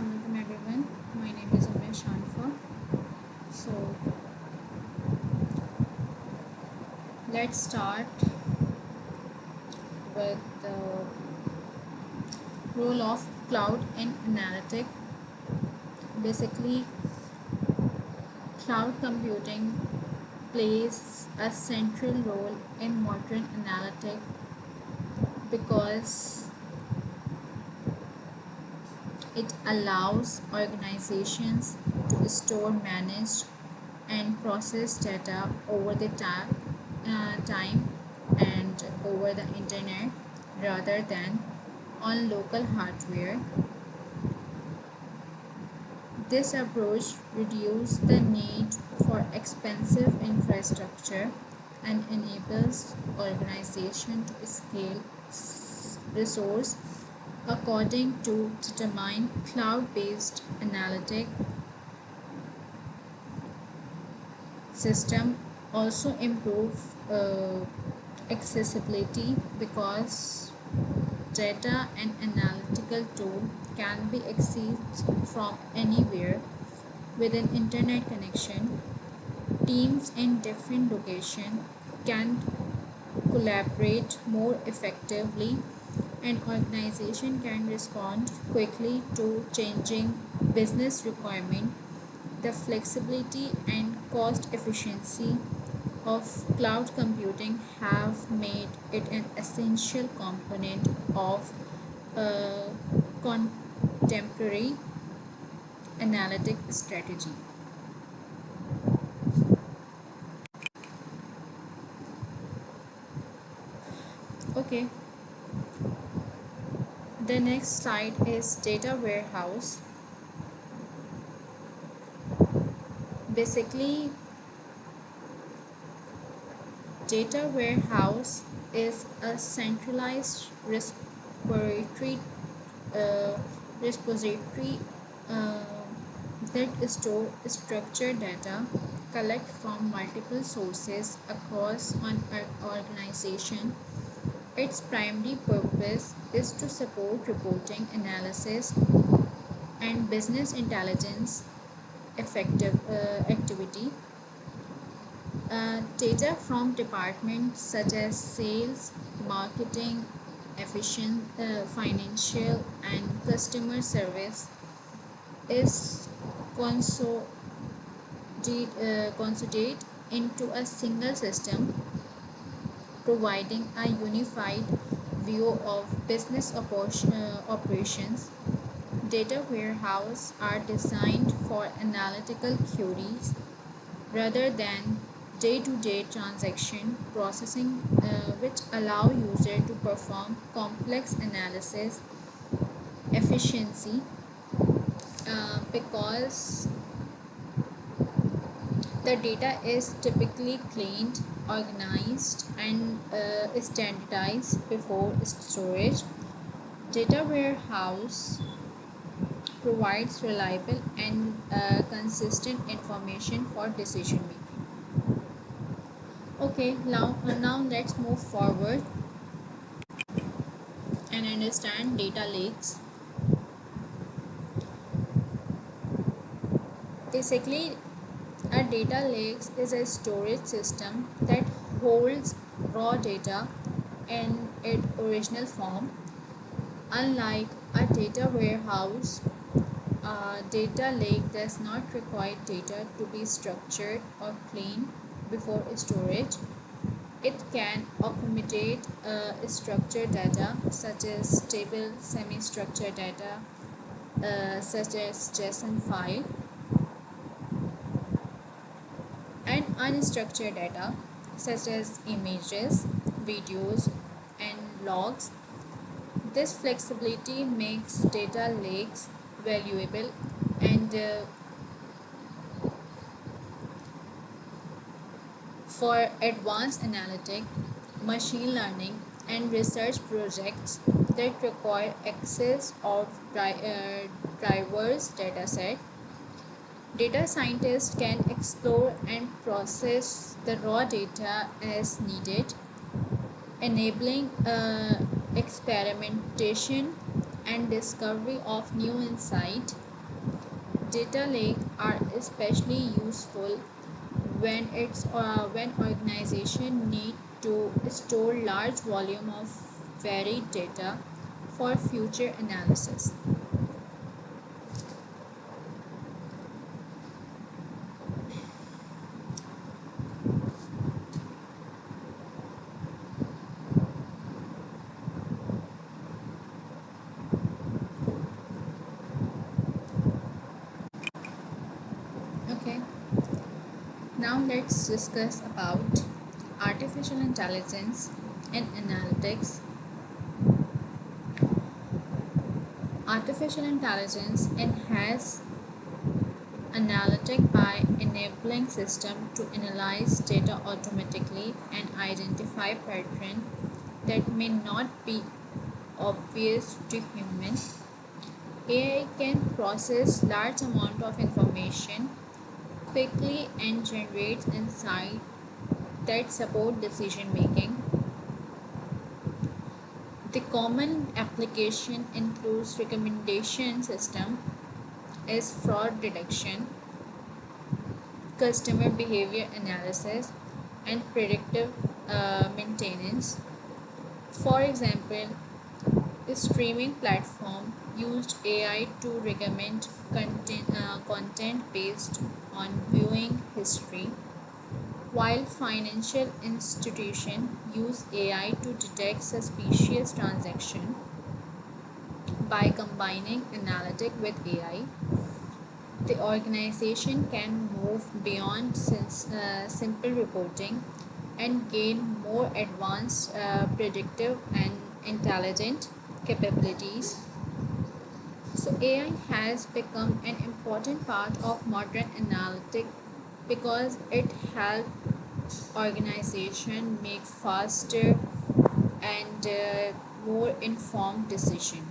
Assalamualaikum everyone. My name is Shanfa. So let's start with the role of cloud in analytic. Basically, cloud computing plays a central role in modern analytic because it allows organizations to store, manage, and process data over the time and over the internet rather than on local hardware. This approach reduces the need for expensive infrastructure and enables organization to scale resource according to determine cloud-based analytic system also improve accessibility because data and analytical tool can be accessed from anywhere with an internet connection. Teams in different locations can collaborate more effectively and organization can respond quickly to changing business requirement. The flexibility and cost efficiency of cloud computing have made it an essential component of a contemporary analytic strategy. Okay, the next slide is data warehouse. Basically, data warehouse is a centralized repository uh, repository uh, that store structured data collect from multiple sources across an organization. Its primary purpose is to support reporting analysis and business intelligence effective activity. Data from departments such as sales, marketing, financial, and customer service is consolidated into a single system, providing a unified view of business operations. Data warehouses are designed for analytical queries rather than day-to-day transaction processing, which allow user to perform complex analysis efficiency because the data is typically cleaned, organized, and standardized before storage. Data warehouse provides reliable and consistent information for decision making. Okay, now let's move forward and understand data lakes. Basically, a data lake is a storage system that holds raw data in its original form. Unlike a data warehouse, a data lake does not require data to be structured or cleaned before storage. It can accommodate structured data such as table, semi-structured data such as JSON file, and unstructured data such as images, videos, and logs. This flexibility makes data lakes valuable and for advanced analytic, machine learning, and research projects that require access of diverse dataset. Data scientists can explore and process the raw data as needed, enabling experimentation and discovery of new insight. Data lake are especially useful when organization need to store large volume of varied data for future analysis. Okay, now let's discuss about artificial intelligence and analytics. Artificial intelligence enhances Analytic by enabling system to analyze data automatically and identify patterns that may not be obvious to humans. AI can process large amount of information quickly and generate insight that support decision making. The common application includes recommendation system is fraud detection, customer behavior analysis, and predictive maintenance. For example, a streaming platform used AI to recommend content based on viewing history, while financial institutions use AI to detect suspicious transactions by combining analytic with AI. The organization can move beyond simple reporting and gain more advanced predictive and intelligent capabilities. So, AI has become an important part of modern analytics because it helps organization make faster and more informed decision.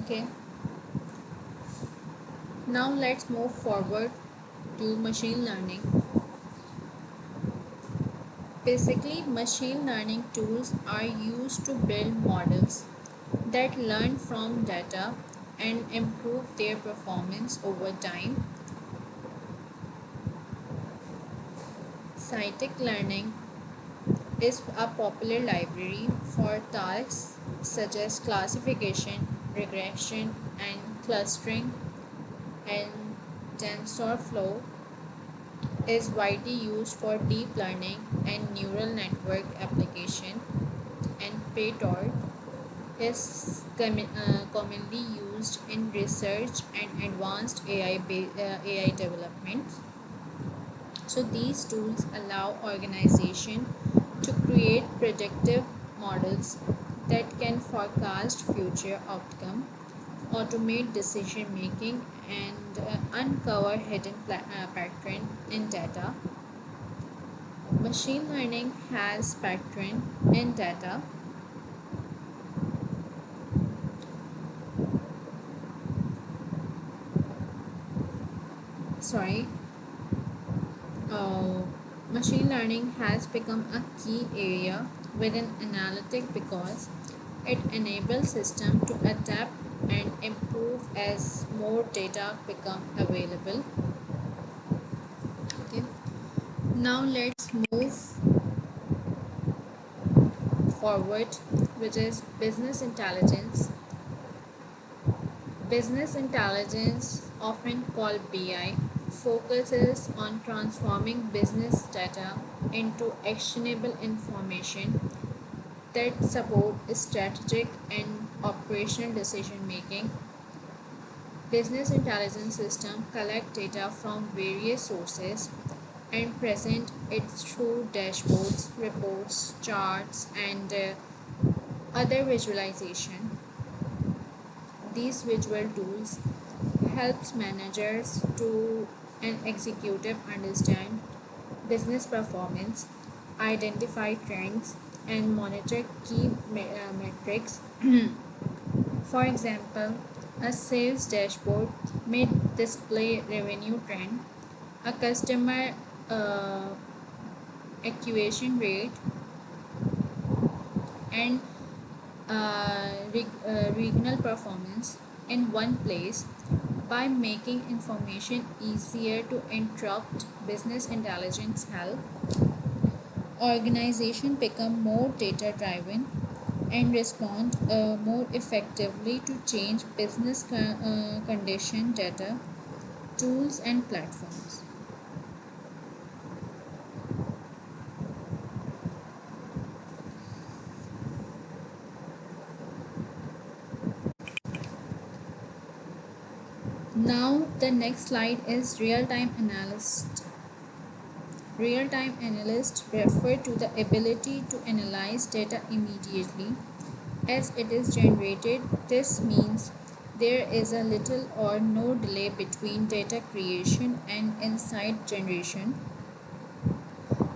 Okay, now let's move forward to machine learning. Basically, machine learning tools are used to build models that learn from data and improve their performance over time. Scikit-learning is a popular library for tasks such as classification, regression, and clustering, and TensorFlow is widely used for deep learning and neural network application, and PyTorch is commonly used in research and advanced AI development. So these tools allow organization to create predictive models that can forecast future outcome, automate decision making, and uncover hidden pattern in data. Machine learning has pattern in data. Sorry, uh, Machine learning has become a key area within analytic because it enables system to adapt and improve as more data become available. Okay. Now let's move forward, which is business intelligence. Business intelligence, often called BI, focuses on transforming business data into actionable information that support strategic and operational decision making. Business intelligence systems collect data from various sources and present it through dashboards, reports, charts, and other visualization. These visual tools helps managers to and executive understand business performance, identify trends, and monitor key metrics. For example, a sales dashboard may display revenue trend, a customer uh, acquisition rate, and regional performance in one place by making information easier to interrupt business intelligence help organization become more data driven and respond more effectively to change business condition data tools and platforms. Now the next slide is real-time analyst. Real-time analysts refer to the ability to analyze data immediately as it is generated. This means there is a little or no delay between data creation and insight generation.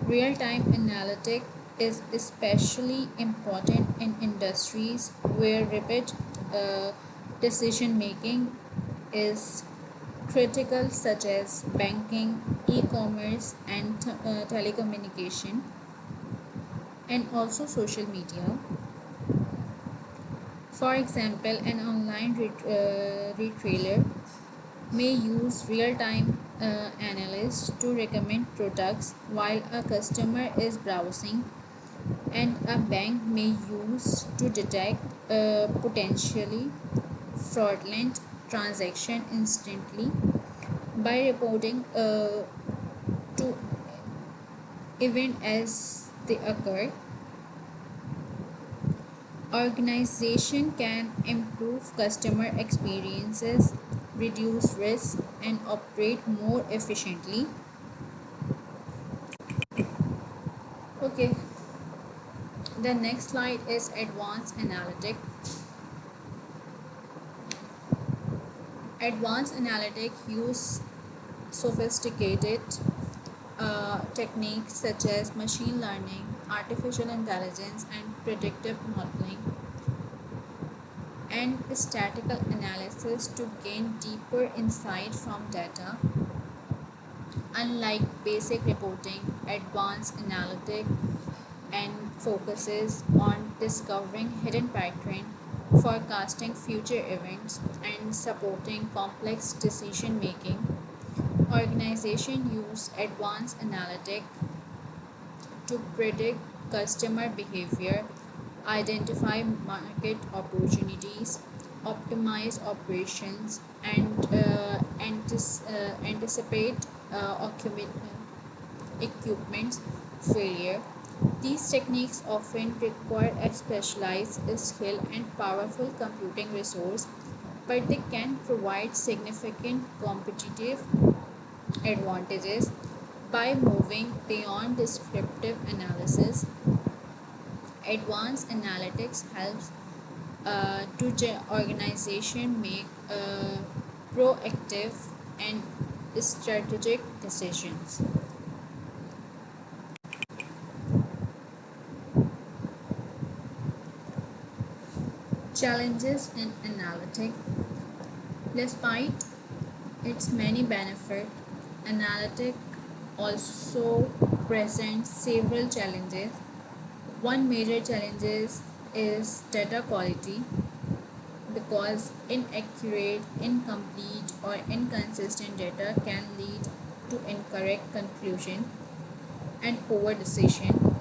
Real-time analytic is especially important in industries where rapid decision making is critical, such as banking, e-commerce, and telecommunication, and also social media. For example, an online retailer may use real-time analysts to recommend products while a customer is browsing, and a bank may use to detect potentially fraudulent transaction instantly by reporting to event as they occur. Organization can improve customer experiences, reduce risk, and operate more efficiently. Okay, the next slide is advanced analytic. Advanced analytic use sophisticated techniques such as machine learning, artificial intelligence, and predictive modeling and statistical analysis to gain deeper insight from data. Unlike basic reporting, advanced analytic and focuses on discovering hidden patterns, forecasting future events, and supporting complex decision making. Organizations use advanced analytic to predict customer behavior, identify market opportunities, optimize operations, and anticipate equipment failure. These techniques often require a specialized skill and powerful computing resource, but they can provide significant competitive advantages by moving beyond descriptive analysis. Advanced analytics helps organization make proactive and strategic decisions. Challenges in analytic. Despite its many benefits, analytic also presents several challenges. One major challenge is data quality because inaccurate, incomplete, or inconsistent data can lead to incorrect conclusion and poor decision.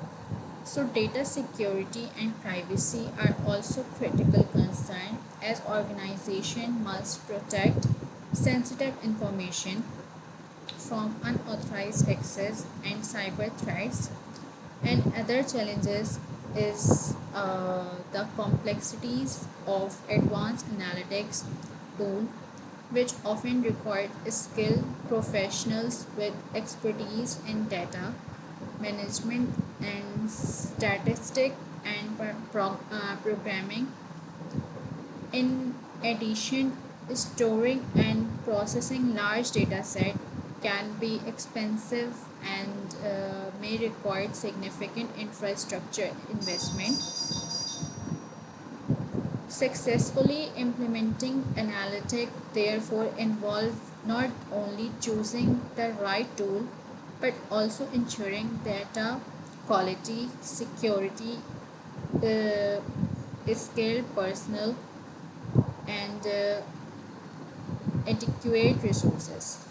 So data security and privacy are also critical concern as organization must protect sensitive information from unauthorized access and cyber threats. And other challenges is the complexities of advanced analytics tool, which often require skilled professionals with expertise in data management and statistic and programming. In addition, storing and processing large data set can be expensive and may require significant infrastructure investment. Successfully implementing analytic therefore involve not only choosing the right tool but also ensuring data quality, security, uh, skilled personnel, and adequate resources.